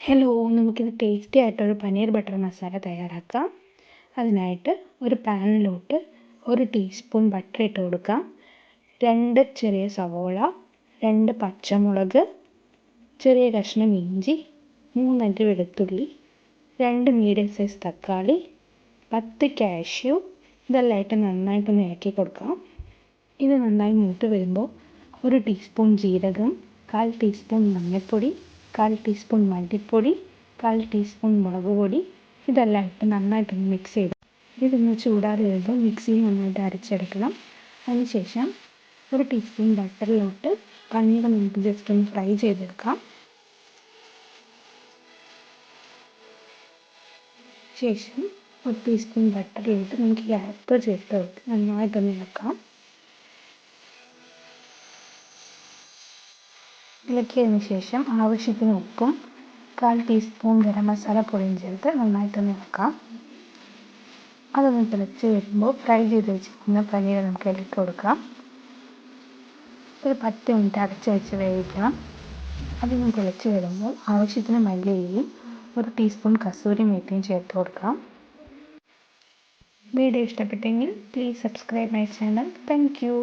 Hello, നമുക്കിത് tasty ആയിട്ടൊരു paneer butter masala തയ്യാറാക്കാം. അതിനായിട്ട് ഒരു പാനിലോട്ട് 1 ടീസ്പൂൺ ബട്ടർ ഇട്ട് കൊടുക്കാം. 2 ചെറിയ സവോള, 2 പച്ചമുളക്, ചെറിയ കഷ്ണം ഇഞ്ചി, 3 അല്ലി വെളുത്തുള്ളി, 2 മീഡിയം സൈസ് തക്കാളി, 10 കാഷ്യൂ, ഇതെല്ലാം ഇട്ട് നന്നായിട്ടൊന്ന് ഇളക്കി കൊടുക്കാം. ഇത് നന്നായി മൂത്ത് വരുമ്പോൾ 1 ടീസ്പൂൺ ജീരകം, 1/4 ടീസ്പൂൺ മഞ്ഞൾപ്പൊടി, 1/4 ടീസ്പൂൺ മല്ലിപ്പൊടി, 1/4 ടീസ്പൂൺ മുളക് പൊടി, ഇതെല്ലാം ഇട്ട് നന്നായിട്ടൊന്ന് മിക്സ് ചെയ്ത് ഇതൊന്ന് ചൂടാറി വരുമ്പോൾ മിക്സിയിൽ നന്നായിട്ട് അരച്ചെടുക്കണം. അതിനുശേഷം 1 ടീസ്പൂൺ ബട്ടറിലോട്ട് പനീർ നമുക്ക് ജസ്റ്റ് ഒന്ന് ഫ്രൈ ചെയ്തെടുക്കാം. ശേഷം 1 ടീസ്പൂൺ ബട്ടറിലോട്ട് നമുക്ക് ഈ അരപ്പ് ചേർത്ത് നന്നായിട്ടൊന്ന് ഇളക്കാം. ഇളക്കിയതിന് ശേഷം ആവശ്യത്തിന് ഉപ്പും 1/4 ടീസ്പൂൺ ഗരം മസാല പൊടിയും ചേർത്ത് നന്നായിട്ടൊന്ന് ഇളക്കാം. അതൊന്ന് തിളച്ച് വരുമ്പോൾ ഫ്രൈ ചെയ്ത് വെച്ചിരിക്കുന്ന പനീർ നമുക്ക് ഇട്ട് കൊടുക്കാം. ഒരു 10 മിനിറ്റ് അടച്ച് വെച്ച് വേവിക്കണം. അതൊന്ന് തിളച്ച് വരുമ്പോൾ ആവശ്യത്തിന് മല്ലിയിലയും 1 ടീസ്പൂൺ കസൂരി മേത്തിയും ചേർത്ത് കൊടുക്കാം. വീഡിയോ ഇഷ്ടപ്പെട്ടെങ്കിൽ please subscribe my channel. Thank you.